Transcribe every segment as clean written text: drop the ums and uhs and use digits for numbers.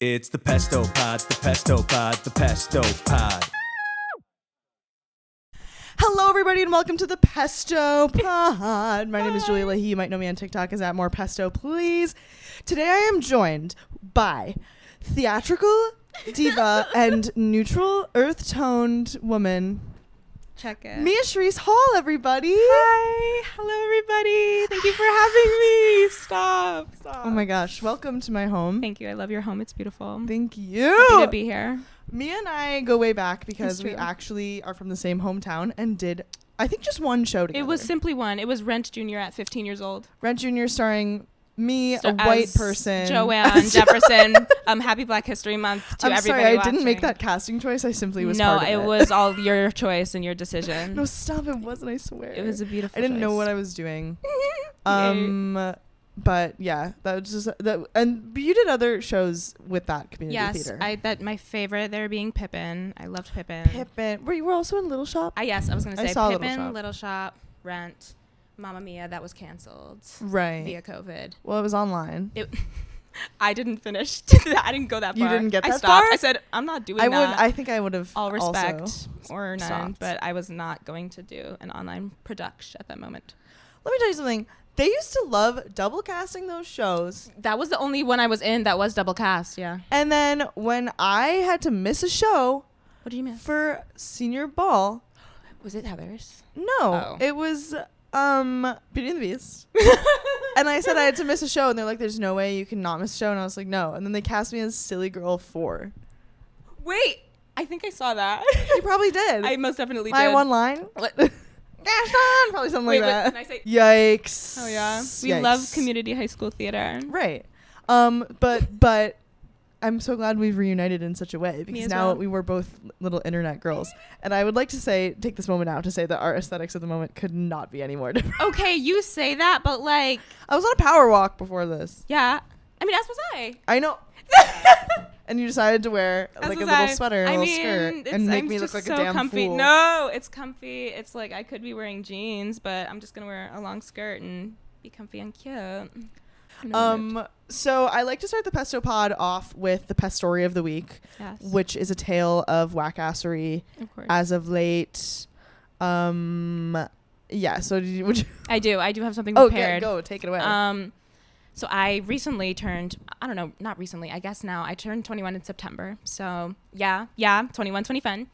It's the Pesto Pod, the Pesto Pod, the Pesto Pod. Hello, everybody, and welcome to the Pesto Pod. My name is Julia Leahy. You might know me on TikTok as @morepesto, please. Today I am joined by theatrical diva and neutral earth-toned woman, Check it. Cherise Hall, everybody. Hi. Hello, everybody. Thank you for having me. Stop. Oh my gosh, welcome to my home. Thank you. I love your home. It's beautiful. Thank you. Happy to be here. Mia and I go way back because It's we true. actually are from the same hometown and did, I think, just one show together. It was simply one. It was Rent Jr. at 15 years old. Rent Jr. starring me, a white person. Joanne Jefferson. Happy Black History Month to I'm everybody sorry, I watching. didn't make that casting choice. I simply was No, part of it was all your choice and your decision. No, stop, it wasn't, I swear. It was a beautiful I didn't know choice. what I was doing. But yeah, that was just that. And you did other shows with that community theater. Yes, my favorite there being Pippin. I loved Pippin. Pippin. You were also in Little Shop? Yes, I was going to I say saw Pippin, Little Shop. Rent, Mamma Mia, that was canceled Right. via COVID. Well, it was online. I didn't finish that. I didn't go that far. You didn't get I that stopped. far? I said, I'm not doing that. I think I would have All respect also or none, stopped. but I was not going to do an online production at that moment. Let me tell you something. They used to love double casting those shows. That was the only one I was in that was double cast, yeah. And then when I had to miss a show What do you mean? for senior ball, Was it Heather's? no, it was Beauty and the Beast. And I said I had to miss a show, and they're like, "There's no way you can not miss a show." And I was like, "No." And then they cast me as Silly Girl 4. Wait, I think I saw that. You probably did. I most definitely My did. one line. What? Ashton, probably something Wait, like that. can I say? Yikes. Oh yeah, we Yikes. love community high school theater. Right. But I'm so glad we've reunited in such a way because as now well. we were both little internet girls. And I would like to take this moment out to say that our aesthetics at the moment could not be any more different. Okay, you say that, but like, I was on a power walk before this. yeah. I mean, as was I. I know. And you decided to wear As like a was little I. sweater and a little skirt and make I'm me look just like so a damn comfy. fool. No, it's comfy. It's like I could be wearing jeans, but I'm just gonna wear a long skirt and be comfy and cute. So I like to start the Pesto Pod off with the Pest Story of the Week, Yes. which is a tale of whackassery Of course. as of late. Yeah. So would you? I do have something Oh, prepared. go take it away. So I recently turned, I don't know, not recently, I guess now. I turned 21 in September. So yeah, 21, 20 fun.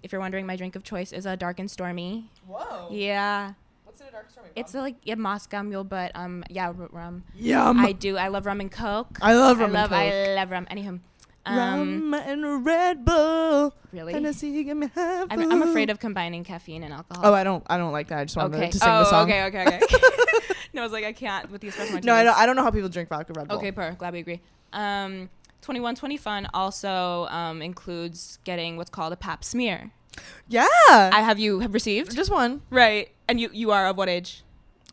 If you're wondering, my drink of choice is a dark and stormy. Whoa. Yeah. What's in a dark stormy? It's like a Moscow Mule, but yeah, rum. Yum. I love rum and Coke. I love rum and Coke. I love rum. Anywho. Rum and Red Bull. Really? Tennessee, you get me half. I'm afraid of combining caffeine and alcohol. Oh, I don't like that. I just wanted Okay. to sing the song. Okay. No, I was like, I can't with the espresso martinis. No, I don't know how people drink vodka Red Bull. Okay, glad we agree. 2120 Fun also includes getting what's called a pap smear. Yeah. You have received? Just one. Right. And you are of what age?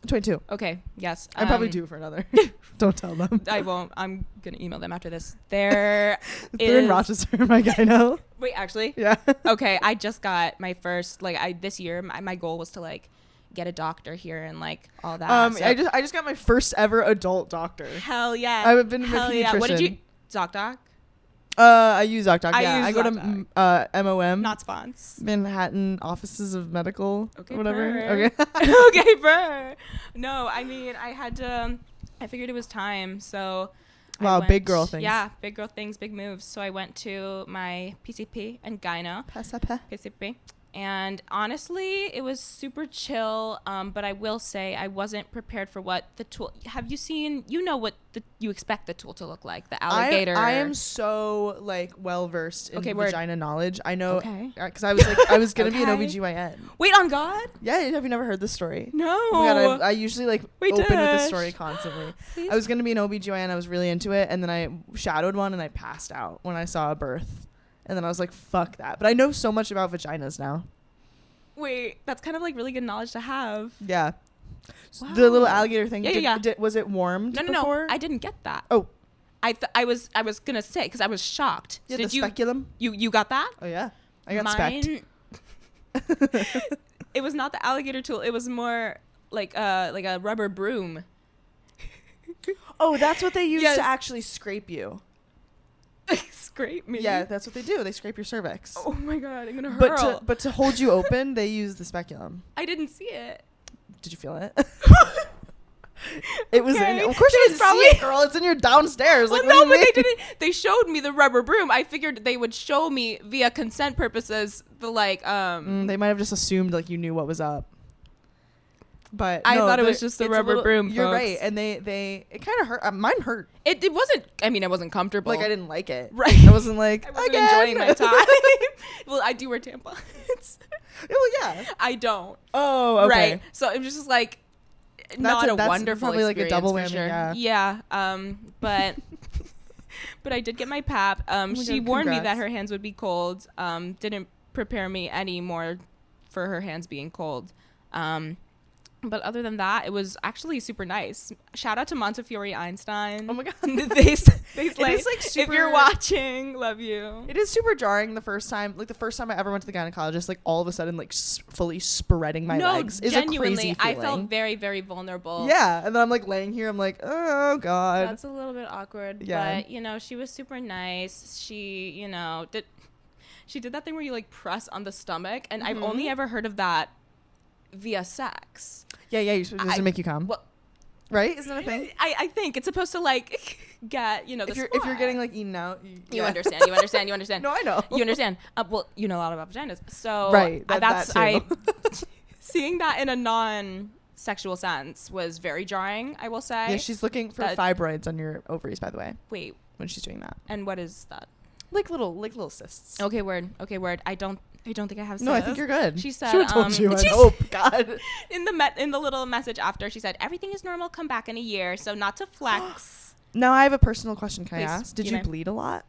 22. Okay, yes. I'm probably due for another. Don't tell them. I won't. I'm going to email them after this. They're in Rochester, my guy know. Wait, actually? Yeah. Okay, I just got my first, this year, my goal was to, get a doctor here and, all that. So I just got my first ever adult doctor. hell yeah. I've been a Hell yeah. What did pediatrician. you... Doc? I use ZocDoc. I Yeah, use I go to MOM. Not spons. Manhattan Offices of Medical. Okay, whatever. brr. Okay. Okay, brr. No, I mean, I figured it was time, so. Wow, big girl things. Yeah, big girl things, big moves. So I went to my PCP and gyno. PCP. And honestly, it was super chill. But I will say I wasn't prepared for what the tool. Have you seen? You know what you expect the tool to look like? The alligator. I am so well versed in vagina knowledge. I know. Okay. Because I was gonna be an OBGYN. Wait, on God? Yeah. Have you never heard this story? No. Oh my God, I usually open with this Dash. story constantly. Please. I was gonna be an OBGYN. I was really into it, and then I shadowed one, and I passed out when I saw a birth. And then I was like, fuck that. But I know so much about vaginas now. Wait, that's kind of really good knowledge to have. Yeah. Wow. The little alligator thing. Yeah. Was it warmed before? No. I didn't get that. Oh. I was gonna say because I was shocked. Yeah, Did the speculum. You got that? Oh yeah, I got specked. It was not the alligator tool. It was more like a rubber broom. Oh, that's what they use Yes. to actually scrape you. scrape me. Yeah, that's what they do. They scrape your cervix. Oh my god, I'm gonna hurl. But to hold you open, they use the speculum. I didn't see it. Did you feel it? It was in. Of course you didn't probably- see it, girl. It's in your downstairs. Well, Like, no, what do but you they mean? didn't. They showed me the rubber broom. I figured they would show me via consent purposes the like. They might have just assumed like you knew what was up. But I no, thought it was they're- just the it's a rubber little- broom. You're folks. right, and they it kind of hurt. Mine hurt. It wasn't. I mean, it wasn't comfortable. Like I didn't like it. Right. I wasn't like I wasn't again. enjoying my time. Well, I do wear tampons. Well, yeah. I don't. Oh, okay. Right. So it was just like not a that's wonderful probably like a experience double for whammy, sure. yeah. But but I did get my pap. my She God, warned me congrats. that her hands would be cold. Didn't prepare me any more for her hands being cold. But other than that, it was actually super nice. Shout out to Montefiore Einstein. Oh my God. they slay. is, like, If super- you're watching, love you. It is super jarring the first time. Like the first time I ever went to the gynecologist, like all of a sudden, like fully spreading my legs is a genuinely, crazy I feeling. felt very, very vulnerable. Yeah, and then I'm like laying here. I'm like, oh God. That's a little bit awkward. Yeah. But, she was super nice. She, she did that thing where you like press on the stomach. And I've only ever heard of that via sex. Yeah, you're supposed to make you come. Well, Right? Isn't that a thing? I think it's supposed to like get, the If you're spot. getting like eaten out, You yeah. understand. You understand. No, I know. You understand. Well, you know a lot about vaginas. So Right, that's that too. seeing that in a non-sexual sense was very jarring, I will say. Yeah, she's looking for That- fibroids on your ovaries, by the way, Wait, when she's doing that. and what is that? Like little cysts. Okay, word. I don't think I have. No, I cysts. think you're good. She said, She would have told you. I she's- hope. God. in the little message after, she said everything is normal. Come back in a year. So not to flex. Now I have a personal question. Can Please, I ask? Did you you may. bleed a lot?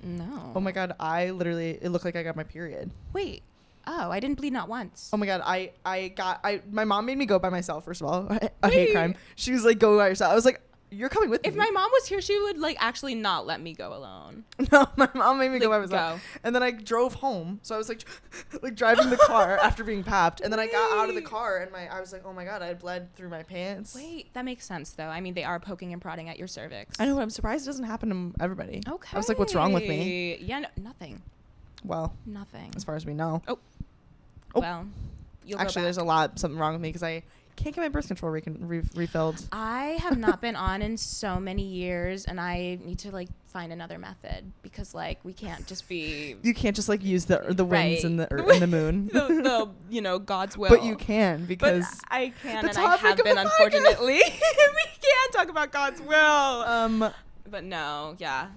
No. Oh my God. It looked like I got my period. Wait. Oh, I didn't bleed not once. Oh my God. My mom made me go by myself, first of all. A hate crime. She was like, go by yourself. I was like, you're coming with If me. my mom was here, she would like actually not let me go alone. No, my mom made me go by Like, myself. go. And then I drove home. So I was like, driving the car after being papped. And then I got out of the Wait. car and I was like, oh my God, I had bled through my pants. Wait, that makes sense though. I mean, they are poking and prodding at your cervix. I know, but I'm surprised it doesn't happen to everybody. Okay. I was like, what's wrong with me? Yeah, no, nothing. Well, Nothing. as far as we know. Oh. Well, you'll Actually, go there's back. something wrong with me because I can't get my birth control refilled. I have not been on in so many years, and I need to like find another method because like we can't just be You can't just like use the winds Right. and the moon. the God's will. But you can But because I can, the and I topic have of been, the podcast. unfortunately. We can't talk about God's will. But no, yeah.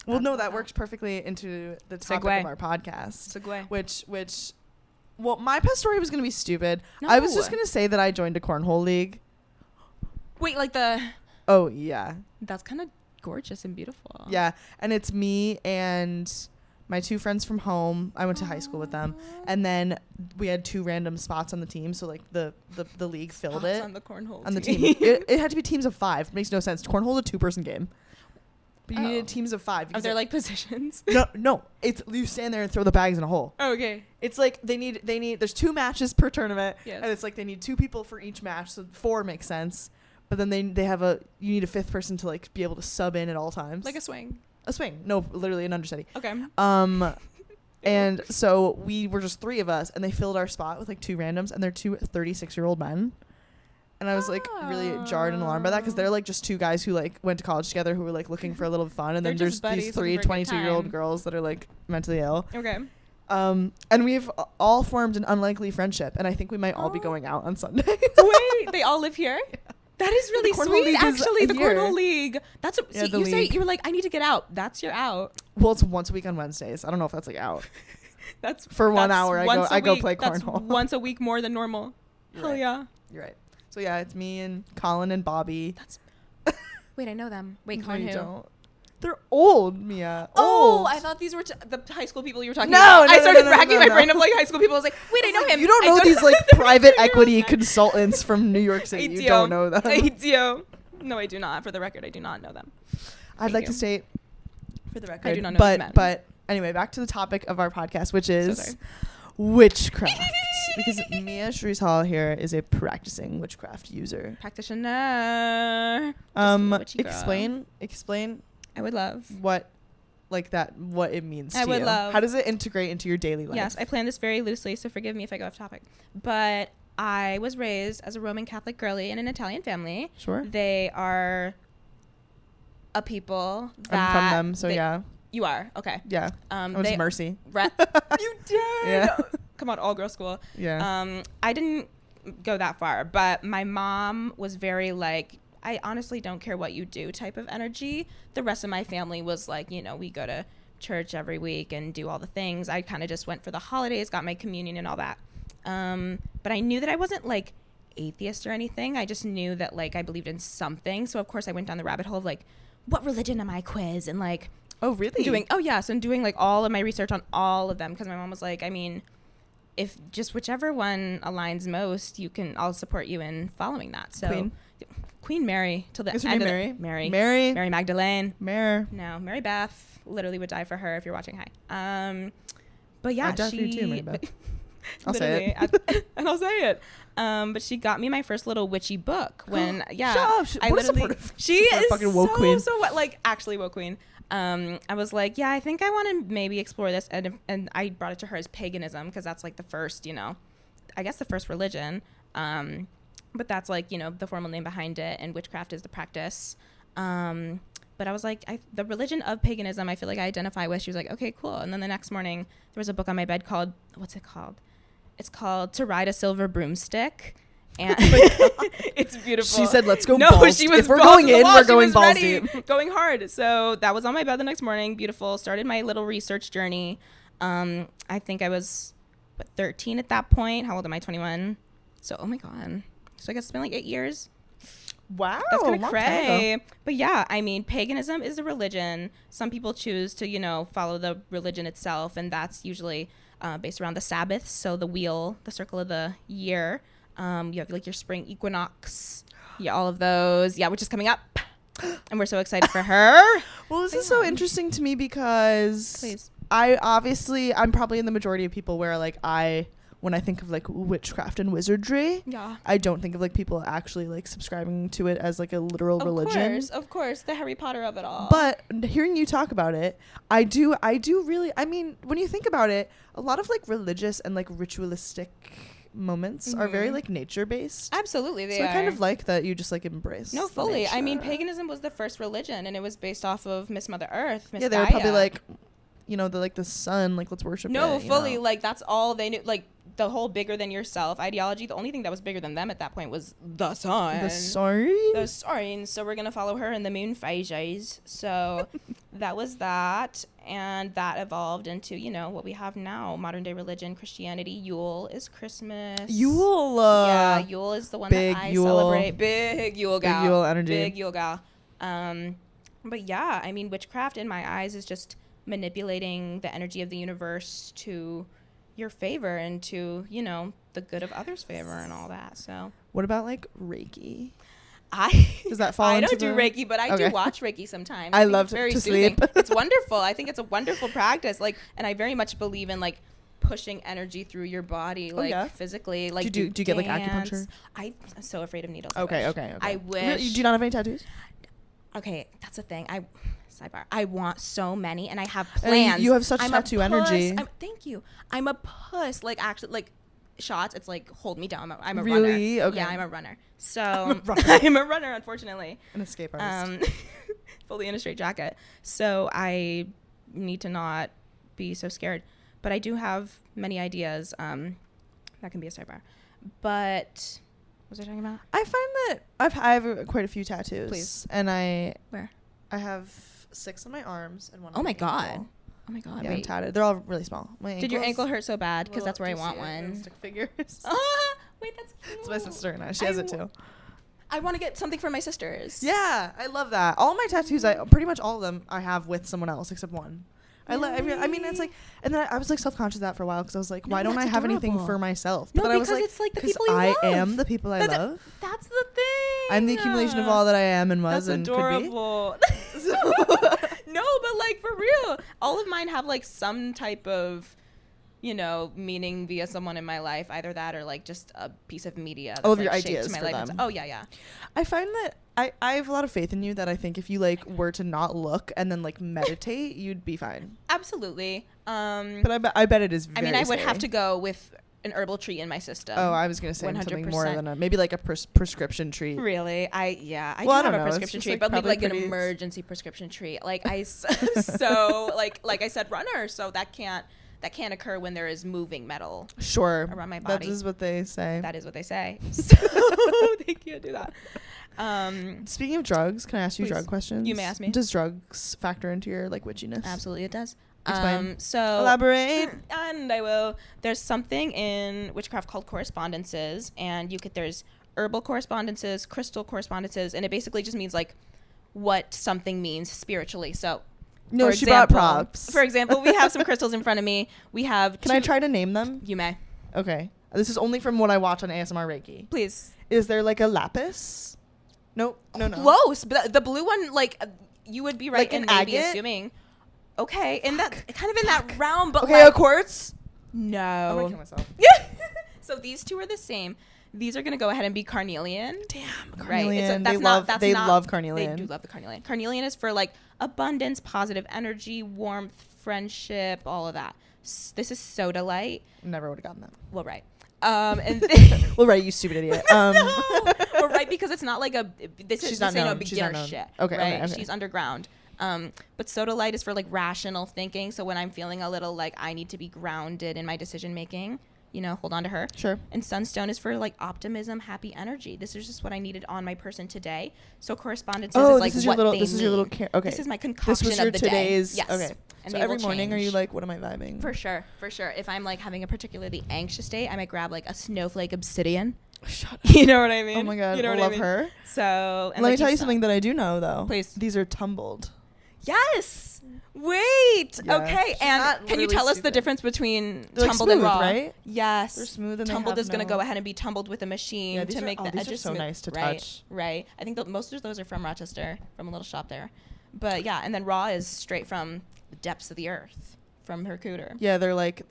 well, no, That's that not- works perfectly into the topic Segue. of our podcast, Segue. which. Well, my pet story was going to be stupid. I was just No. going to say that I joined a cornhole league. Wait, like Oh, yeah. that's kind of gorgeous and beautiful. Yeah. And it's me and my two friends from home. I went to high school with them. And then we had two random spots on the team. So, like, the league filled Spots it on the cornhole on the team. It had to be teams of 5. It makes no sense. Cornhole's a 2-person game. But you Oh. needed teams of 5. Are because there like positions? No. It's you stand there and throw the bags in a hole. Oh, okay. It's like they need there's 2 matches per tournament. Yes. And it's like they need 2 people for each match, so 4 makes sense. But then they have you need a 5th person to like be able to sub in at all times. Like a swing. a swing. No, literally an understudy. Okay. And so we were just 3 of us, and they filled our spot with like 2 randoms, and they're 2 36-year-old men. And I was like really jarred and alarmed by that because they're like just 2 guys who like went to college together who were like looking for a little fun, and They're then there's just buddies these looking 3 for a good 22-year-old time. girls that are like mentally ill. Okay. And we've all formed an unlikely friendship, and I think we might all be going out on Sunday. Wait, they all live here? That is really Cornhole sweet, League is actually. a The year. Cornhole League. That's a, Yeah, see, the you say league. you were like, I need to get out. That's your out. Well, it's once a week on Wednesdays. I don't know if that's like out. That's For 1 that's hour, once a I go week. play That's cornhole. once a week more than normal. You're Hell right. yeah. You're right. So yeah, it's me and Colin and Bobby. Wait, I know them. Wait, No, Colin you who? don't. They're old, Mia. Oh, Old. I thought these were the high school people you were talking No, about. no, I no, started no, no, racking no, my no. brain of like high school people. I was like, wait, I know him. You don't I know these like know private them. equity consultants from New York City. You don't know them. I do. No, I do not. For the record, I do not know them. I'd Thank like you. to state for the record. I do not know these men. But anyway, back to the topic of our podcast, which is sorry. witchcraft. Because Mia Cherise Hall here is a practicing witchcraft user. Practitioner. Just a witchy girl. Explain I would love. what like that, what it means to I would you? love. How does it integrate into your daily life? Yes, I plan this very loosely, so forgive me if I go off topic. But I was raised as a Roman Catholic girly in an Italian family. Sure. They are a people that I'm from them, so yeah. You are okay. Yeah. I was Mercy. You did. Yeah. Come on, all girl school. Yeah. I didn't go that far, but my mom was very like, I honestly don't care what you do type of energy. The rest of my family was like, you know, we go to church every week and do all the things. I kind of just went for the holidays, got my communion and all that. But I knew that I wasn't like atheist or anything. I just knew that like I believed in something. So of course I went down the rabbit hole of like, what religion am I quiz? And like, oh really? Doing like all of my research on all of them. Cause my mom was like, I mean, if just whichever one aligns most, I'll support you in following that. So Queen Mary till the end of Mary Magdalene. No, Mary Beth literally would die for her if you're watching. Hi. But yeah, I'd die for you too, Mary Beth. I'll say it. And I'll say it. But she got me my first little witchy book when Shut up. She is fucking woke queen. So like actually woke queen. I was like, yeah, I think I want to maybe explore this, and I brought it to her as paganism because that's like the first, you know, I guess the first religion. But that's like, you know, the formal name behind it, and witchcraft is the practice. But I was like, the religion of paganism, I feel like I identify with. She was like, okay, cool. And then the next morning, there was a book on my bed called, what's it called? It's called To Ride a Silver Broomstick. And it's beautiful. She said, let's go no, balls. She was if we're going in, we're going balls deep. Going hard. So that was on my bed the next morning. Beautiful. Started my little research journey. I think I was, 13 at that point. How old am I? 21. So, oh my God. So I guess it's been like 8 years. Wow. That's kind of cray. But yeah, I mean, paganism is a religion. Some people choose to, you know, follow the religion itself. And that's usually based around the Sabbath. So the wheel, the circle of the year. You have like your spring equinox. Yeah, all of those. Yeah, which is coming up. And we're so excited for her. Well, this is so interesting to me because I'm probably in the majority of people where like when I think of like witchcraft and wizardry, I don't think of like people actually like subscribing to it as like a literal religion. Of course, the Harry Potter of it all. But hearing you talk about it, I do really, I mean, when you think about it, a lot of like religious and like ritualistic moments are very like nature based. Absolutely, they are. I kind of like that you just like embrace. No, fully. nature. I mean, paganism was the first religion, and it was based off of Miss Mother Earth. Miss they Gaia. were probably like, you know, the sun, like let's worship. No, it, fully. know? Like that's all they knew. Like the whole bigger than yourself ideology. The only thing that was bigger than them at that point was the sun. The sun. So we're gonna follow her in the moon phases. So that was that. And that evolved into, you know, what we have now, modern day religion, Christianity. Yule is Christmas. Yule. Yeah, Yule is the one that I celebrate. Big Yule gal. Big Yule energy. Big Yule gal. But yeah, I mean, witchcraft in my eyes is just manipulating the energy of the universe to your favor and to, you know, the good of others' favor and all that. So what about like Reiki? Does that fall I don't do Reiki, but I do watch Reiki sometimes. I love to sleep. It's wonderful. I think it's a wonderful practice. Like, and I very much believe in like pushing energy through your body, like physically. Like, do you get like acupuncture? I'm so afraid of needles. Okay. I wish. Really? Do you not have any tattoos? Okay, that's the thing. Sidebar. I want so many, and I have plans. You have such tattoo energy. Thank you. I'm a puss. Like actually, like shots. It's like hold me down. I'm a really? runner. Okay. Yeah, I'm a runner. So I'm a runner, unfortunately. An escape artist. Fully in a straight-jacket. So I need to not be so scared. But I do have many ideas. That can be a sidebar. But what was I talking about? I find that I have quite a few tattoos. Please. And Where? I have 6 on my arms and 1 on Oh my my god. ankle. Oh my god. Yeah, I'm tatted. They're all really small. Did your ankle hurt so bad? Because that's where I want it? one. Stick figures. Wait, that's cute. It's my sister and I. She has it too. I want to get something for my sisters. Yeah, I love that. All my tattoos, pretty much all of them, I have with someone else except one. I mean, it's like, and then I was like self-conscious of that for a while because I was like, why don't I have anything for myself? No, but because I was like, it's like the people you I love. am the people I love. That's the thing. I'm the accumulation of all that I am and was and adorable. could be. No, but like for real, all of mine have like some type of meaning via someone in my life, either that or like just a piece of media. All of like your shaped ideas my for life. them. Oh yeah. I find that I have a lot of faith in you that I think if you like were to not look and then like meditate, you'd be fine. Absolutely. But I bet it is very I would have scary. to go with an herbal tree in my system. Oh, I was going to say something more 100%. than maybe like a prescription tree. Really? I do Well, I have don't a know. prescription It's tree, just, but maybe like an pretty- emergency prescription tree. Like so like I said, runner. So that can't occur when there is moving metal Sure. around my body. That is what they say. That is what they say. So they can't do that. Speaking of drugs, can I ask you Please. drug questions? You may ask me. Does drugs factor into your like witchiness? Absolutely, it does. Explain. So Elaborate. and I will. There's something in witchcraft called correspondences, and there's herbal correspondences, crystal correspondences, and it basically just means like what something means spiritually. So, No, for she example, brought props. For example, we have some crystals in front of me. We have. Can I try to name them? You may. Okay. This is only from what I watch on ASMR Reiki. Please. Is there like a lapis? Nope. No. Close, but the blue one, like you would be right Like in an maybe agate? assuming. Okay, in that kind of in that realm, but Okay, like, a quartz? I'm no. gonna kill myself. So these two are the same. These are gonna go ahead and be carnelian. Damn, Right. carnelian. They love carnelian. They do love the carnelian. Carnelian is for like abundance, positive energy, warmth, friendship, all of that. This is soda light. Never would have gotten that. Well, right. And Well, right, you stupid idiot. well, right, because it's not like this She's is not this ain't no known. She's beginner not known. shit. Okay, right? okay. She's underground. But soda light is for like rational thinking. So when I'm feeling a little like I need to be grounded in my decision making, hold on to her. Sure. And sunstone is for like optimism, happy energy. This is just what I needed on my person today. So correspondences is like this is your what little. they This is your little. mean. Okay. This is my concoction This was your of the today's. day. Yes. Okay. And So they every will morning, are you change. like, what am I vibing? For sure. If I'm like having a particularly anxious day, I might grab like a snowflake obsidian. Shut up. You know what I mean? Oh my god, You know I what love I mean? her. So and Let me like tell you saw- something that I do know though. Please. These are tumbled. Yes. Wait. Yeah. Okay. She's And not can you really tell us the stupid. difference between They're, like, tumbled and smooth, raw? right? Yes. They're smooth and they tumbled have is going to no- go ahead and be tumbled with a machine Yeah, these to are- make oh, the these are edges so smooth. nice to right, touch. Right. I think most of those are from Rochester, from a little shop there. But yeah, and then raw is straight from the depths of the earth, from her cooter. Yeah, they're like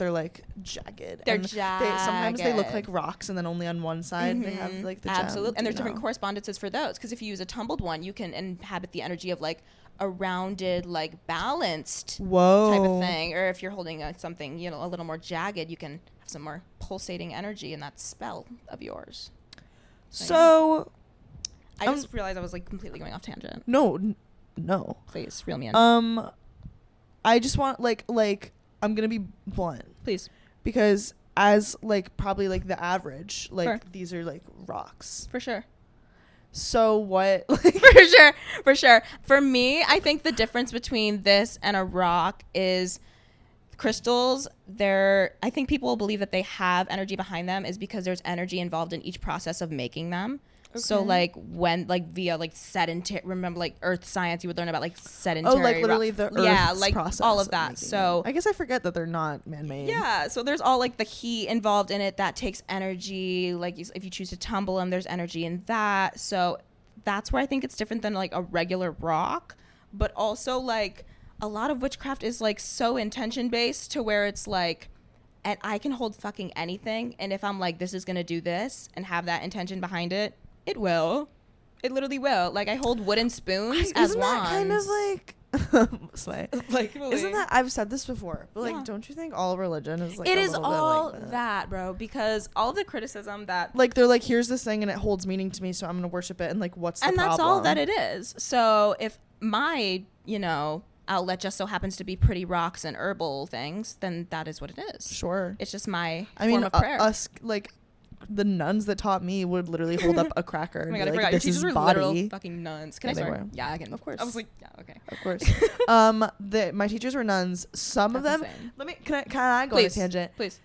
jagged. They're And sometimes they look jagged. like rocks, and then only on one side they have like the Absolutely. gem, And there's you different know? correspondences for those, because if you use a tumbled one, you can inhabit the energy of like a rounded, like balanced Whoa. type of thing. Or if you're holding something, a little more jagged, you can have some more pulsating energy in that spell of yours. So I just realized I was like completely going off tangent. no. Please reel me in. I just want like I'm gonna be blunt Please. because as like probably like the average like Sure. these are like rocks. For sure. So what? Like, For sure. For me, I think the difference between this and a rock is crystals. I think people believe that they have energy behind them is because there's energy involved in each process of making them. So Okay. like when like via like sedentary, remember like earth science, you would learn about like sedentary. oh, like literally the Earth's yeah, like process all of that. making So them. I guess I forget that they're not man-made. yeah, so there's all like the heat involved in it that takes energy. Like if you choose to tumble them, there's energy in that. So that's where I think it's different than like a regular rock. But also like a lot of witchcraft is like so intention based to where it's like, and I can hold fucking anything. And if I'm like, this is going to do this and have that intention behind it, it will. It literally will. Like I hold wooden spoons as Isn't wands. that kind of like slay? like Isn't that I've said this before, but like Yeah. don't you think all religion is like it a is little bit all like that, bro, because all the criticism that like they're like, here's this thing and it holds meaning to me, so I'm gonna worship it, and like what's the and problem? that's all that it is. So if my outlet just so happens to be pretty rocks and herbal things, then that is what it is. Sure. It's just my I mean, form of prayer. us like the nuns that taught me would literally hold up a cracker Oh and my be god, I like, forgot. Your this is teachers were literal body. fucking nuns. Can Yeah, I they swear? were. Yeah, I can. Of course. I was like, yeah, okay. Of course. My teachers were nuns. Some of That's them. insane. Can I go Please. on a tangent? Please.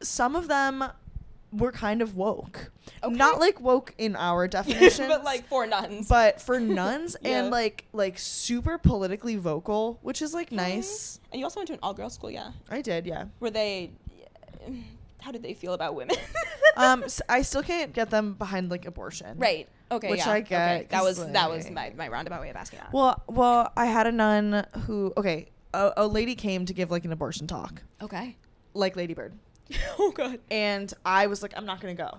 Some of them were kind of woke. Okay. Not like woke in our definition, but like for nuns. but for nuns Yeah. and like super politically vocal, which is like nice. And you also went to an all-girls school, yeah? I did, yeah. Were they? How did they feel about women? I still can't get them behind like abortion. Right. Okay. Which yeah. I get, Okay. That 'cause, was like- my roundabout way of asking that. Well, I had a nun who a lady came to give like an abortion talk. Okay. like Lady Bird. Oh god. And I was like, I'm not gonna go.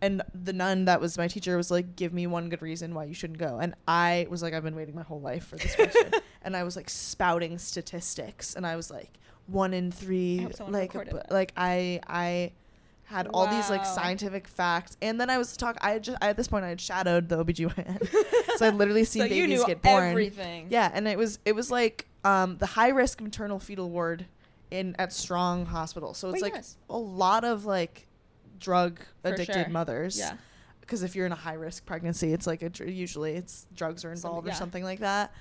And the nun that was my teacher was like, give me one good reason why you shouldn't go. And I was like, I've been waiting my whole life for this question. And I was like spouting statistics. And I was like, 1 in 3. Like I had all these like scientific facts. And then I was at this point I had shadowed the OBGYN. So I'd literally seen so babies you knew get born. Everything. Yeah. And it was like the high risk maternal fetal ward at Strong Hospital. So it's a lot of like drug addicted mothers. Yeah. Because if you're in a high risk pregnancy, it's like usually it's drugs are involved or something like that.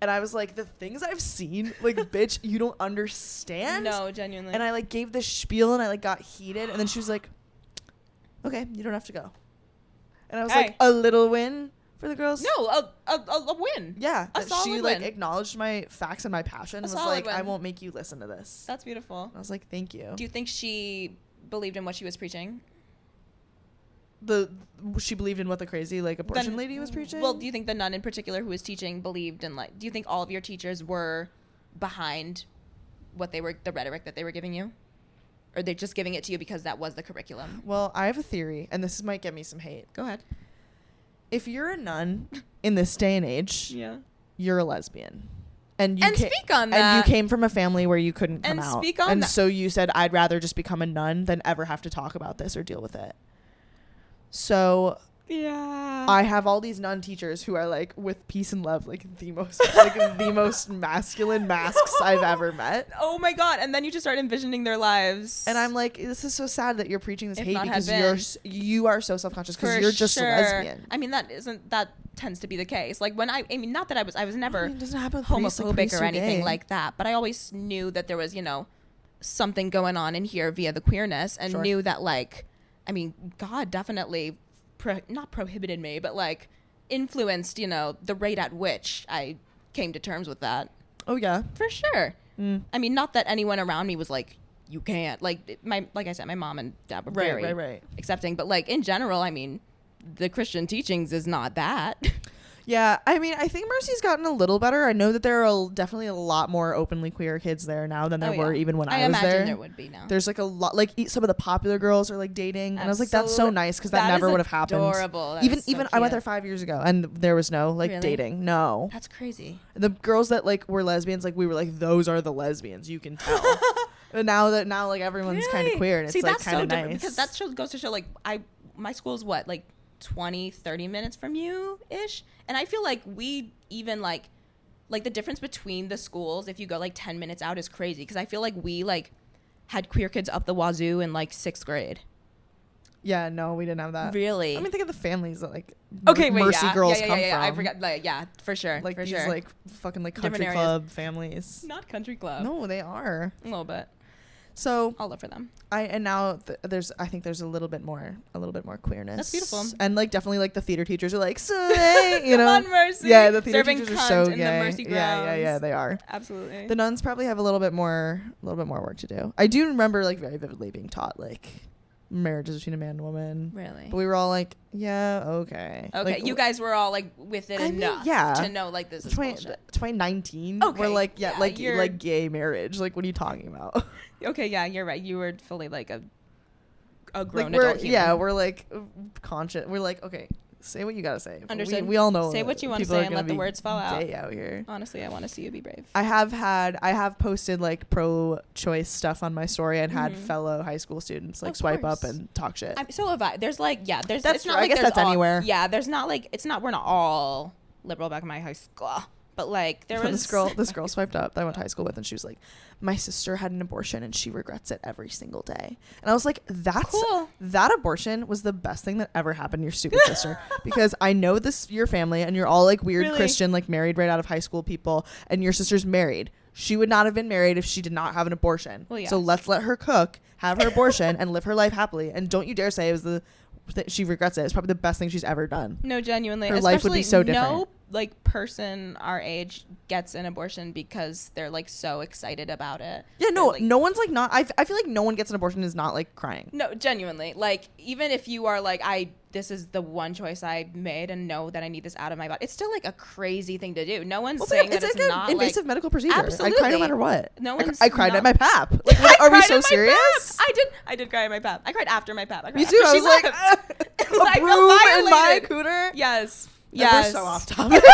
And I was like, the things I've seen, like, bitch, you don't understand. No, genuinely. And I like gave this spiel and I like got heated. And then she was like, okay, you don't have to go. And I was like, a little win for the girls. No, a win. Yeah. A solid she win. like acknowledged my facts and my passion. And was like, win. I won't make you listen to this. That's beautiful. And I was like, thank you. Do you think she believed in what she was preaching? She believed in what the crazy like abortion lady was preaching? Well, do you think the nun in particular who was teaching believed in like, do you think all of your teachers were behind what they were, the rhetoric that they were giving you? Or they're just giving it to you because that was the curriculum? Well, I have a theory, and this might get me some hate. Go ahead. If you're a nun in this day and age, you're a lesbian. And speak on that. And you came from a family where you couldn't come out. Speak on that. So you said, I'd rather just become a nun than ever have to talk about this or deal with it. So I have all these nun teachers who are like with peace and love, like the most masculine masks I've ever met. Oh my god! And then you just start envisioning their lives, and I'm like, this is so sad that you're preaching this hate because you are so self-conscious because you're just a lesbian. I mean, that tends to be the case. Like when I mean, not that I was never homophobic or anything like that, but I always knew that there was something going on in here via the queerness, and knew that like. I mean, God definitely not prohibited me, but like influenced, the rate at which I came to terms with that. Oh yeah, for sure. I mean, not that anyone around me was like, you can't. Like I said, my mom and dad were very accepting, but like in general, I mean, the Christian teachings is not that. Yeah, I mean, I think Mercy's gotten a little better. I know that there are definitely a lot more openly queer kids there now than there were even when I was there. I imagine there would be now. There's like a lot, like some of the popular girls are like dating, and I was like, that's so nice because that never would have happened. Adorable. Even I went there 5 years ago, and there was no like dating. No, that's crazy. The girls that like were lesbians, like we were like, those are the lesbians. You can tell. But now like everyone's kind of queer, and it's like kind of nice because that goes to show like my school's what like 20-30 minutes from you ish, and I feel like we even like the difference between the schools if you go like 10 minutes out is crazy because I feel like we like had queer kids up the wazoo in like 6th grade. Yeah, no, we didn't have that. Really? I mean, think of the families that like Mercy girls come from. I forgot. Like, yeah, for sure. Like for these sure. like fucking like country club families. Not country club. No, they are a little bit. So I'll live for them. I think there's a little bit more queerness. That's beautiful. And like definitely like the theater teachers are like, slay, Come on, Mercy. Yeah, the theater Serving teachers are so in gay. The Mercy grounds. Yeah, they are. Absolutely. The nuns probably have a little bit more work to do. I do remember like very vividly being taught like marriages between a man and woman. Really? But we were all like, yeah, okay. Okay, like, you guys were all like with it enough to know like this is bullshit. 2019. Okay. We're like, like gay marriage. Like, what are you talking about? Okay, yeah, you're right. You were fully like a grown adult human. Yeah, we're like conscious. We're like, okay, say what you gotta say. Understood. We all know. Say what you want to say and let the words fall out. Gay out here. Honestly, I want to see you be brave. I have posted like pro-choice stuff on my story and had fellow high school students like swipe up and talk shit. So have I. There's like, yeah, there's. That's it's not true. like I guess that's anywhere. Yeah, there's not like we're not all liberal back in my high school. But like there was this girl swiped up that I went to high school with, and she was like, my sister had an abortion and she regrets it every single day. And I was like, that's cool. That abortion was the best thing that ever happened to your stupid sister, because I know your family and you're all like weird Christian, like married right out of high school people, and your sister's married. She would not have been married if she did not have an abortion. Well, yes. So let's let her cook, have her abortion, and live her life happily. And don't you dare say it was she regrets it. It's probably the best thing she's ever done. No, genuinely. Her life would be so different. like person our age gets an abortion because they're like so excited about it. Yeah, no, like, no one's like not. I feel like no one gets an abortion is not like crying. No, genuinely. Like even if you are like this is the one choice I made and know that I need this out of my body. It's still like a crazy thing to do. No one's saying that it's like not an invasive medical procedure. Absolutely. I cry no matter what. No one's I cried not- at my pap. Like, what, are we so serious? I did cry at my pap. I cried after my pap. I cried Me too. after I was she like, left. a I felt broom in my violated. cooter. Yes. And Yes. we're so off topic.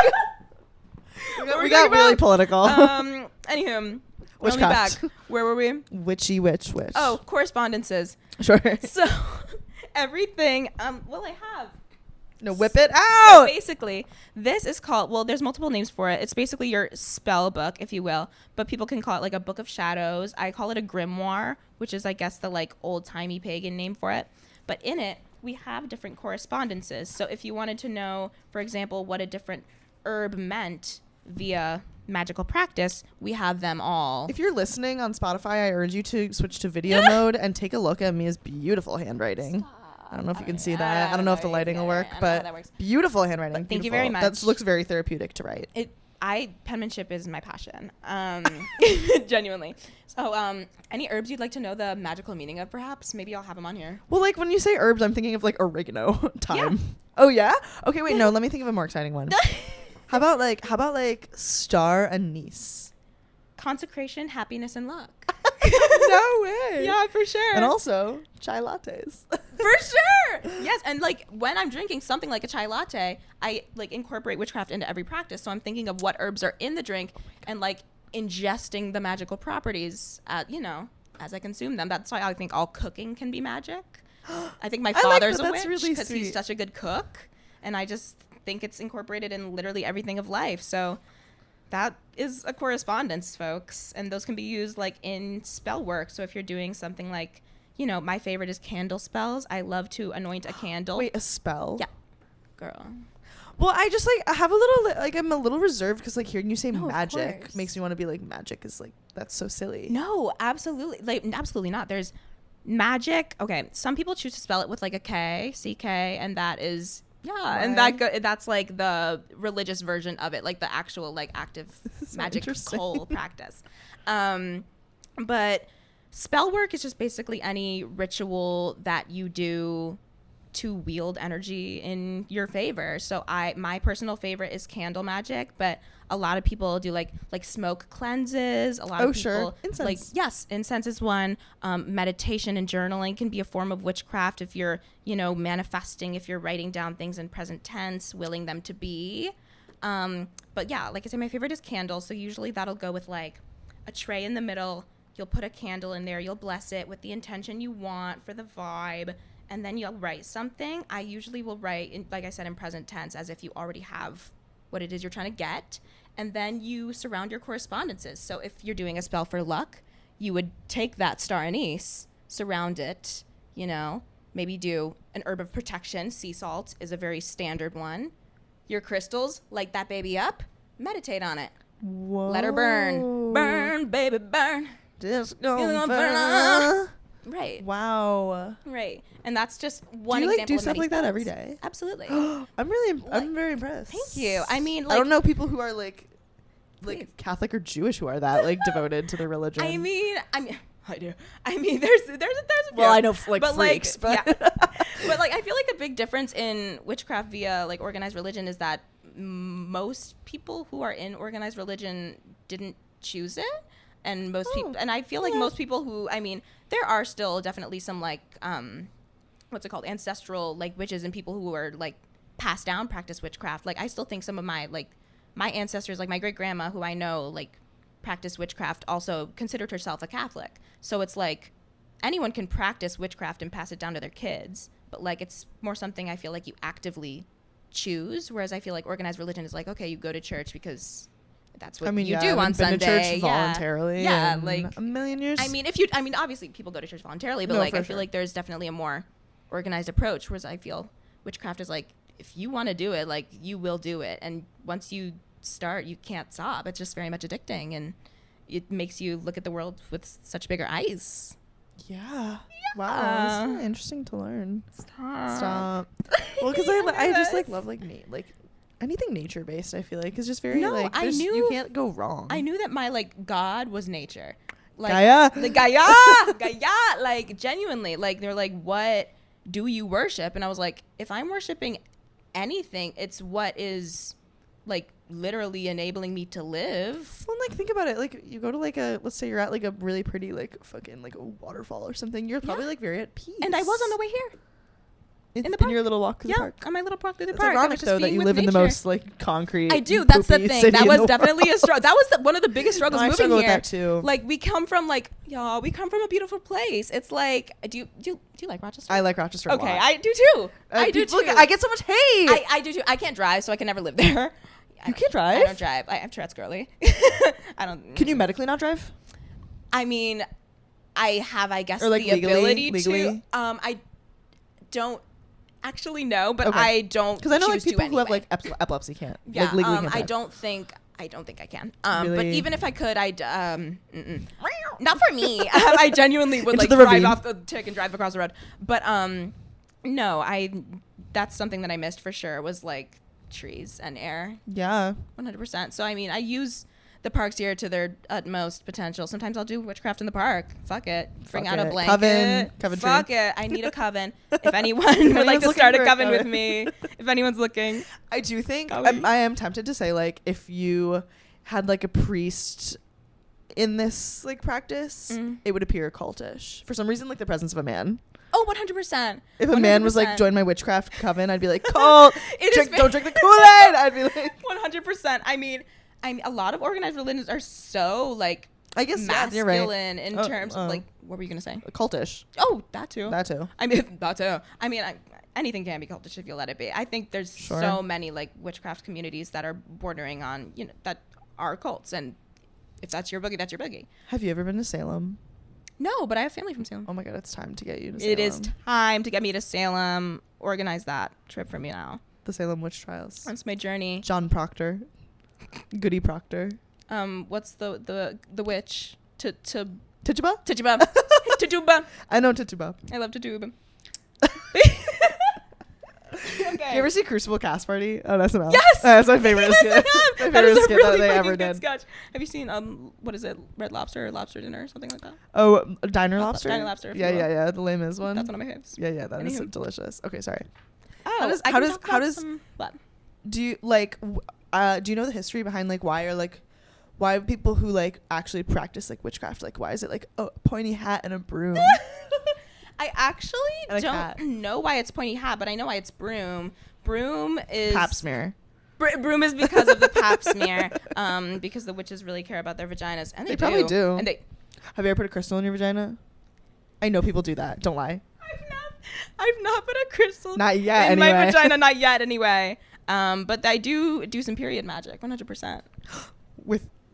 we got really political. Anywho, Witchcraft. back. Where were we? Witchy witch. Oh, correspondences. Sure. So everything. Well, I have. No, whip it So out. basically, this is called. Well, there's multiple names for it. It's basically your spell book, if you will. But people can call it like a book of shadows. I call it a grimoire, which is, I guess, the like old timey pagan name for it. But in it, we have different correspondences. So if you wanted to know, for example, what a different herb meant via magical practice, we have them all. If you're listening on Spotify, I urge you to switch to video mode and take a look at Mia's beautiful handwriting. I don't know if you can see that. I don't know if the lighting will work, but beautiful handwriting. But thank you very much. That looks very therapeutic to write. Penmanship is my passion. Genuinely. So, any herbs you'd like to know the magical meaning of, perhaps? Maybe I'll have them on here. Well, like when you say herbs, I'm thinking of like oregano thyme. Yeah. Oh yeah? Okay, wait, no, let me think of a more exciting one. How about like star anise? Consecration, happiness, and luck. No way. Yeah, for sure. And also chai lattes. For sure. Yes, and like when I'm drinking something like a chai latte, I like incorporate witchcraft into every practice. So I'm thinking of what herbs are in the drink and like ingesting the magical properties, as I consume them. That's why I think all cooking can be magic. I think my father's a witch because he's such a good cook, and I just think it's incorporated in literally everything of life. So that is a correspondence, folks, and those can be used like in spell work. So if you're doing something like, my favorite is candle spells. I love to anoint a candle. Wait, a spell? Yeah, girl. Well, I just like I have a little like I'm a little reserved because like hearing you say No, of magic course. makes me want to be like magic is like that's so silly. No, absolutely, like absolutely not. There's magic. Okay, some people choose to spell it with like a K, CK, and that is. Yeah, and that's like the religious version of it, like the actual like active So magic coal practice. But spell work is just basically any ritual that you do to wield energy in your favor. So my personal favorite is candle magic, but a lot of people do like smoke cleanses. A lot of people incense. Incense is one. Meditation and journaling can be a form of witchcraft if you're manifesting, if you're writing down things in present tense, willing them to be. But yeah, like I said, my favorite is candles. So usually that'll go with like a tray in the middle. You'll put a candle in there. You'll bless it with the intention you want for the vibe. And then you'll write something. I usually will write, like I said, in present tense, as if you already have what it is you're trying to get. And then you surround your correspondences. So if you're doing a spell for luck, you would take that star anise, surround it, maybe do an herb of protection. Sea salt is a very standard one. Your crystals, light that baby up, meditate on it. Whoa. Let her burn. Burn, baby, burn. Just gonna burn. Right. Wow. Right. And that's just one do you example. Do of stuff many like that spells. every day? Absolutely. I'm very impressed. Thank you. I mean, I don't know people who are like Catholic or Jewish who are that like devoted to their religion. I mean, I do. I mean, there's a few. Well, I know freaks, but yeah. But like, I feel like a big difference in witchcraft via like organized religion is that most people who are in organized religion didn't choose it. And most people, and I feel like most people who, there are still definitely some like, what's it called, ancestral like witches and people who are like passed down practice witchcraft. Like I still think some of my ancestors, like my great grandma, who I know like practiced witchcraft, also considered herself a Catholic. So it's like anyone can practice witchcraft and pass it down to their kids, but like it's more something I feel like you actively choose. Whereas I feel like organized religion is like, okay, you go to church because that's what you do on Sunday. Been to church voluntarily. Yeah, like a million years. Obviously people go to church voluntarily, but I feel like there's definitely a more organized approach. Whereas I feel witchcraft is like, if you want to do it, like you will do it, and once you start, you can't stop. It's just very much addicting, and it makes you look at the world with such bigger eyes. Yeah. Wow. That's really interesting to learn. Stop. Well, because I just like love like anything nature based, I feel like, is just very No, like I knew- you can't go wrong. I knew that my like god was nature. Like Gaia. the Gaia, like genuinely, like they're like, what do you worship? And I was like, if I'm worshiping anything, it's what is like literally enabling me to live. Well, like think about it. Like you go to like a, let's say you're at like a really pretty like fucking like a waterfall or something. You're probably like very at peace. And I was on the way here. In the park. your little walk through the park. On my little walk through the It's park. I ironic was just though that being you with live in the nature. most like concrete. I do. That's the poopy thing. city That in was the definitely world. a struggle. That was one of the biggest struggles I moving struggle with here. that too. Like we come from like, y'all, we come from a beautiful place. It's like, do you like Rochester? I like Rochester. A Okay, lot. I do too. I do people- too. I get so much hate. I do too. I can't drive, so I can never live there. You can't drive? I don't drive. I'm Tourette's girly. I don't. Can you medically not drive? I mean, I have, I guess, Or, like, the ability legally? to. I don't actually know, but Okay. I don't. Because I know like choose to people who have anyway. like epilepsy can't. Yeah, Like legally can't I drive. don't think I can. But Really? even if I could, I'd not for me. I genuinely would Into like the drive ravine. off the tick and drive across the road. But no, that's something that I missed for sure, was like trees and air. Yeah. 100%. So I mean, I use the parks here to their utmost potential. Sometimes I'll do witchcraft in the park. Fuck it. Bring Fuck out a it. blanket. Coven tree. Fuck it. I need a coven. If anyone would like anyone's to looking start a for a coven with coven. me, if anyone's looking. I do think Coven. I am tempted to say like if you had like a priest in this like practice, it would appear cultish for some reason, like the presence of a man. Oh, 100%. If a man was like 100%. join my witchcraft coven, I'd be like cult. It is Don't drink the Kool-Aid. I'd be like 100%. I mean, a lot of organized religions are so like I guess yeah, masculine you're right. in terms of like, what were you gonna say? Cultish. Oh, that too. That too. I mean, that too. I mean, anything can be cultish if you let it be. I think there's Sure. so many like witchcraft communities that are bordering on, that are cults, and if that's your boogie, that's your boogie. Have you ever been to Salem? No, but I have family from Salem. Oh my god, it's time to get you to Salem. It is time to get me to Salem. Organize that trip for me now. The Salem witch trials. That's my journey. John Proctor. Goody Proctor. What's the witch? Tituba? Tituba. Tituba. I know Tituba. I love Tituba. Okay. You ever see Crucible Cast Party on SNL? Yes! That's my favorite Yes, skit. I have. My That is favorite a skit really that they fucking ever good did. sketch. Have you seen what is it, Red Lobster or Lobster Dinner or something like that? Oh, Diner Lobster? Diner Lobster, if Yeah, you will. yeah. The Les Mis one. That's one of my faves. Yeah, that is so Anywho. delicious. Okay, sorry. Oh, How does- I how can does- talk how about does- what? Do you do you know the history behind like why people who like actually practice like witchcraft, like why is it like a pointy hat and a broom? I actually And a cat. don't know why it's pointy hat, but I know why it's broom. Broom is Pap smear. Broom is because of the pap smear. Because the witches really care about their vaginas, and they probably do. And they. Have you ever put a crystal in your vagina? I know people do that. Don't lie. I've not put a crystal Not yet, in my anyway. vagina, not yet anyway. But I do some period magic, 100%.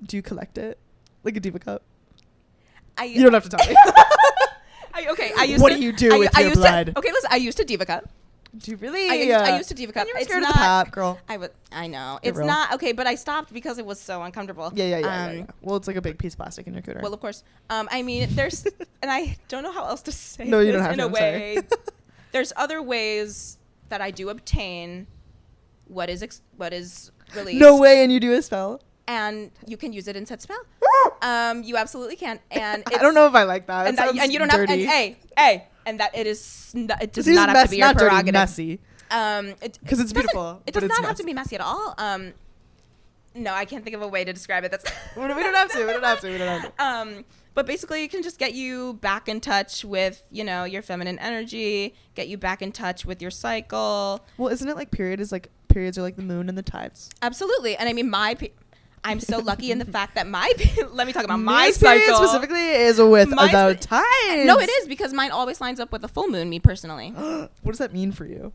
Do you collect it like a diva cup? I You don't have to tell me. I used What to, do you do with I your used blood? To, okay, listen, I used to diva cup. Do you really? I used to diva cup. You were It's scared not of the pap, girl. I know. Get It's real. not okay, but I stopped because it was so uncomfortable. Yeah. Well, it's like a big piece of plastic in your cooter. Well, of course. I mean, there's, and I don't know how else to say No, you this don't have in to, a I'm way. sorry. There's other ways that I do obtain what is released. No way, and you do a spell. And you can use it in said spell. You absolutely can. And I don't know if I like that. And, It sounds and you don't dirty. have. And that it is. It does It's not have to be your not dirty, prerogative. messy. 'Cause Because it's beautiful. It but does it's not have to messy. be messy at all. No, I can't think of a way to describe it. That's. We don't have to. We don't have to. But basically, it can just get you back in touch with, your feminine energy, get you back in touch with your cycle. Well, isn't it like periods are like the moon and the tides? Absolutely. And I mean, I'm so lucky in the fact that let me talk about my Mia's period cycle. specifically is with My the tides. No, it is because mine always lines up with the full moon, me personally. What does that mean for you?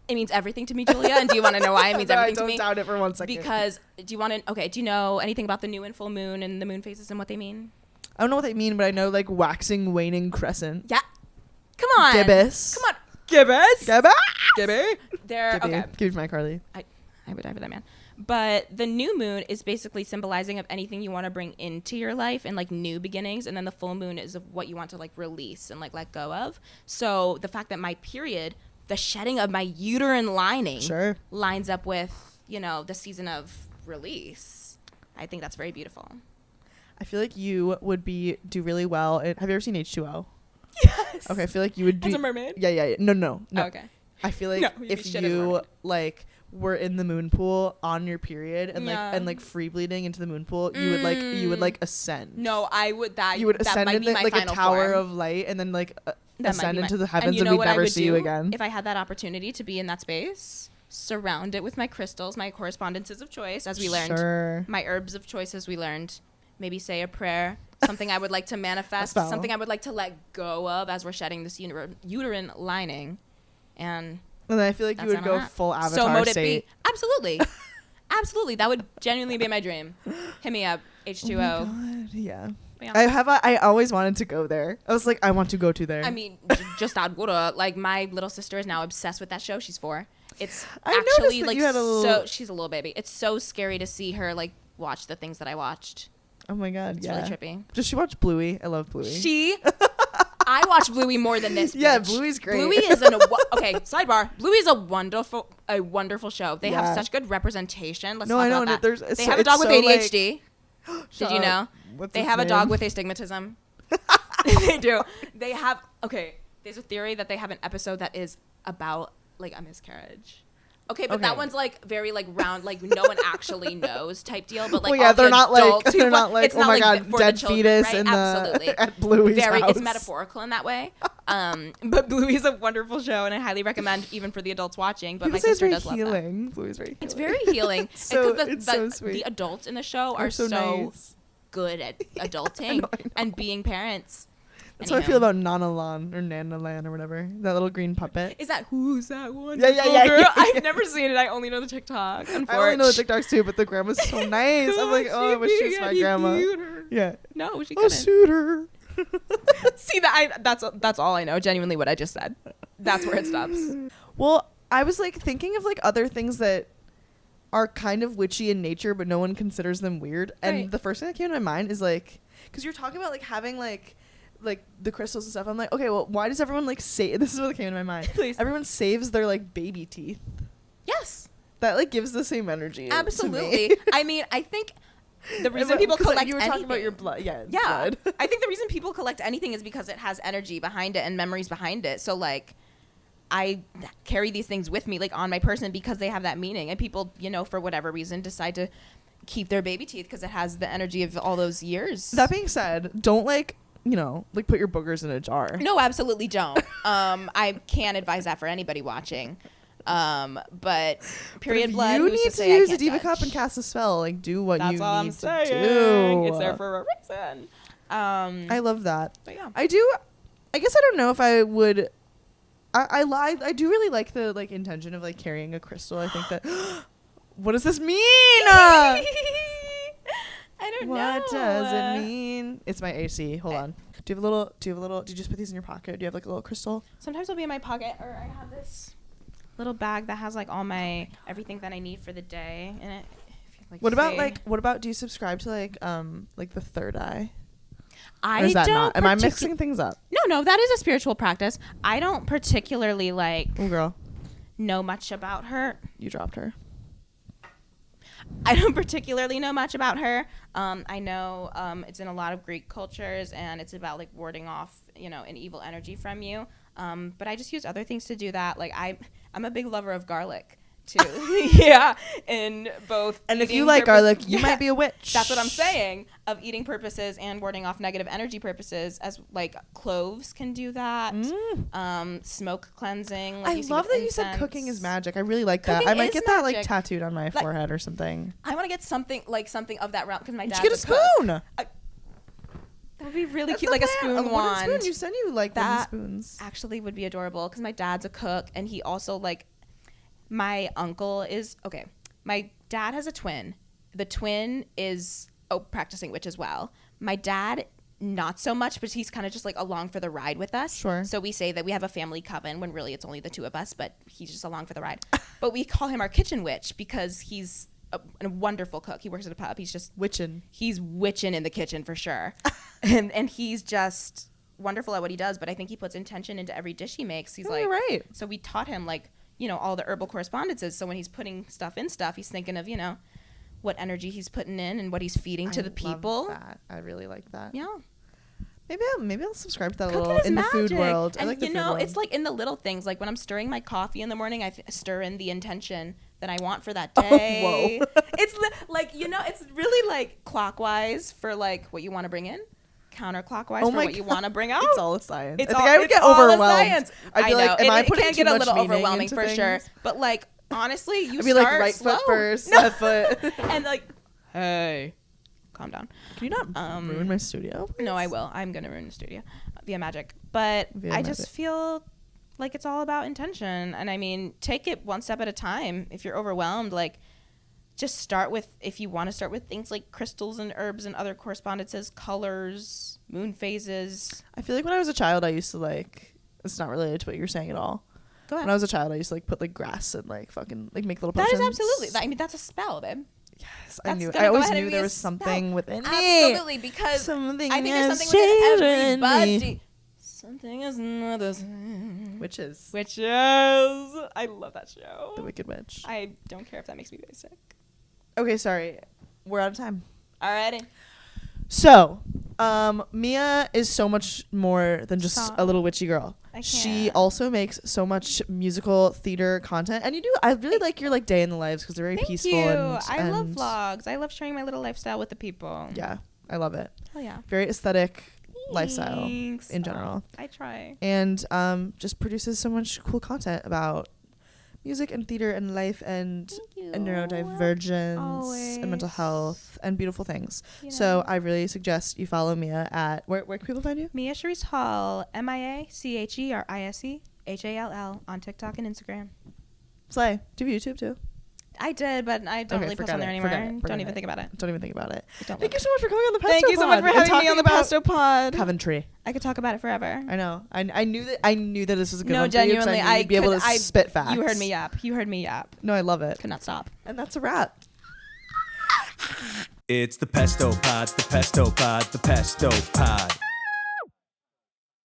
It means everything to me, Julia. And do you want to know why it means No, everything to I me? don't doubt it for 1 second. Because do you know anything about the new and full moon and the moon phases and what they mean? I don't know what they mean, but I know like waxing, waning, crescent. Yeah. Come on. Gibbous. Come on. Gibbous. Gibby. They're Gibby. okay. Give me my Carly. I would die for that man. But the new moon is basically symbolizing of anything you want to bring into your life and like new beginnings, and then the full moon is of what you want to like release and like let go of. So the fact that my period, the shedding of my uterine lining, Sure. lines up with the season of release. I think that's very beautiful. I feel like you would do really well. Have you ever seen H2O? Yes. Okay, I feel like you would be as a mermaid. Yeah. No. Oh, okay. I feel like if you like were in the moon pool on your period and like free bleeding into the moon pool, you would like ascend. No, I would you would ascend might in be my like a final tower form. of light and then like ascend into the and heavens you and know we'd what I never would see you do again. if I had that opportunity to be in that space? Surround it with my crystals, my correspondences of choice, as we learned. My herbs of choice, as we learned. Maybe say a prayer, something I would like to manifest, something I would like to let go of as we're shedding this uterine lining. And then I feel like you would go full Avatar so mote state. It be. Absolutely. Absolutely. That would genuinely be my dream. Hit me up, H2O. Oh my God, yeah. I always wanted to go there. I was like, I want to go to there. I mean, just out like my little sister is now obsessed with that show. She's 4. It's actually like she's a little baby. It's so scary to see her like watch the things that I watched. Oh my God, it's really trippy. Does she watch Bluey? I love Bluey. I watch Bluey more than this. Yeah, bitch. Bluey's great. Bluey is okay. Sidebar. Bluey is a wonderful show. They have such good representation. Let's talk about that. They have a dog with ADHD. Did you know? They have a dog with astigmatism. They do. They have. Okay. There's a theory that they have an episode that is about like a miscarriage. Okay, but that one's like very like round, like no one actually knows type deal. But like, they're not like it's oh not my like God, dead children, fetus right? in Absolutely. at Bluey's house. It's metaphorical in that way. But Bluey is a wonderful show, and I highly recommend even for the adults watching. But People my sister does healing. love that. Bluey's very healing. It's very healing. It's so sweet. The adults in the show are so nice. good at adulting and being parents. That's how I feel about Nanalan or Nanalan or whatever. That little green puppet. Who's that one? Yeah. Girl? I've never seen it. I only know the TikTok. I only know the TikToks too, but the grandma's so nice. I'm like, oh, I wish she was my grandma. Yeah. No, she couldn't. Suit her. See that's all I know. Genuinely, what I just said. That's where it stops. Well, I was like thinking of like other things that are kind of witchy in nature, but no one considers them weird. And the first thing that came to my mind is like, because you're talking about like having like the crystals and stuff. I'm like, okay, well, why does everyone like say this is what came to my mind. Please. Everyone saves their like baby teeth. Yes. That like gives the same energy. Absolutely. To me. I mean, I think the reason people collect you were talking about your blood. Yeah. Blood. I think the reason people collect anything is because it has energy behind it and memories behind it. So like I carry these things with me like on my person because they have that meaning, and people, for whatever reason decide to keep their baby teeth because it has the energy of all those years. That being said, don't like put your boogers in a jar. No, absolutely don't. I can't advise that for anybody watching. But period blood. You need to use a diva cup and cast a spell. Like, do what you need to do. It's there for a reason. I love that. But yeah. I do. I guess I don't know if I would. I do really like the like intention of like carrying a crystal. I think that. What does this mean? I don't know. What does it mean? It's my AC. Hold on. Do you have a little? Do you just put these in your pocket? Do you have like a little crystal? Sometimes they'll be in my pocket, or I have this little bag that has like all my everything that I need for the day in it. What about do you subscribe to like the third eye? I don't. Not? Am I mixing things up? No, that is a spiritual practice. I don't particularly know much about her. You dropped her. I don't particularly know much about her. I know it's in a lot of Greek cultures, and it's about like warding off, an evil energy from you. But I just use other things to do that. Like I'm a big lover of garlic too. Yeah, in both. And if you like garlic, you might be a witch. That's what I'm saying. Of eating purposes and warding off negative energy purposes, as like cloves can do that. Smoke cleansing. Like I love that you said cooking is magic. I really like that. I might get that like tattooed on my forehead or something. I want to get something of that realm because my dad's get a spoon. That would be really cute, like a spoon wand. Spoon. You said you like that spoons. Actually, would be adorable because my dad's a cook, and he also like. My uncle is okay. My dad has a twin. The twin is practicing witch as well. My dad, not so much, but he's kind of just like along for the ride with us. Sure. So we say that we have a family coven when really it's only the two of us, but he's just along for the ride. But we call him our kitchen witch because he's a wonderful cook. He works at a pub. He's just witching. He's witching in the kitchen for sure, and he's just wonderful at what he does. But I think he puts intention into every dish he makes. He's like, right. So we taught him like. all the herbal correspondences. So when he's putting stuff in stuff, he's thinking of, what energy he's putting in and what he's feeding to the people. Love that. I really like that. Yeah. Maybe I'll subscribe to that a Cooking little is in magic. the food world. And I like the food world. it's like in the little things. Like when I'm stirring my coffee in the morning, I stir in the intention that I want for that day. Whoa. It's it's really like clockwise for like what you want to bring in, counterclockwise for what you want to bring out. It's all a science. It's I think I would get all a overwhelmed. science. I'd be like, am I putting it too can get a much little meaning overwhelming into for sure. things? But like honestly, you I'd be start like right slow. foot first, No. left foot. And like, hey, calm down. Can you not ruin my studio? Please? No, I will. I'm gonna ruin the studio via magic. But I just feel like it's all about intention. And I mean, take it one step at a time. If you're overwhelmed, like just start with, if you want to start with things like crystals and herbs and other correspondences, colors, moon phases. I feel like when I was a child, I used to like, it's not related to what you're saying at all. Go ahead. When I was a child, I used to like put like grass and like fucking like make little potions. That is absolutely. I mean, that's a spell, babe. Yes, That's I knew. gonna I go always ahead and knew be there a was something spell. within me. Absolutely, because Something I think there's has something within changed me. everybody. Something is not the same. Witches. Witches. I love that show. The Wicked Witch. I don't care if that makes me basic. Okay, sorry. We're out of time. Alrighty. So, Mia is so much more than just Stop. a little witchy girl. I She can't. also makes so much musical theater content, and you do. I really like your like day in the lives because they're very Thank peaceful. you. And I love vlogs. I love sharing my little lifestyle with the people. Yeah, I love it. Oh yeah. Very aesthetic lifestyle Thanks. in general, I try. and just produces so much cool content about music and theater and life and neurodivergence and mental Always. health and beautiful things. So I really suggest you follow Mia at where can people find you? Mia Cherise Hall, MIACHERISE HALL on TikTok and Instagram. Slay. Do you have YouTube too? I did, but I don't really post on there anymore. Forget don't even think about it. Don't even think about it. Don't Thank you look. so much for coming on the Pesto Thank you so much Pod for and having me on the talking about Pesto Pod. Coventry. I could talk about it forever. I know. I knew that this was a good No, one for you 'cause genuinely, I knew you'd be able to spit facts. You heard me yap. You heard me yap. No, I love it. Could not stop. And that's a wrap. It's the Pesto Pod, the Pesto Pod, the Pesto Pod.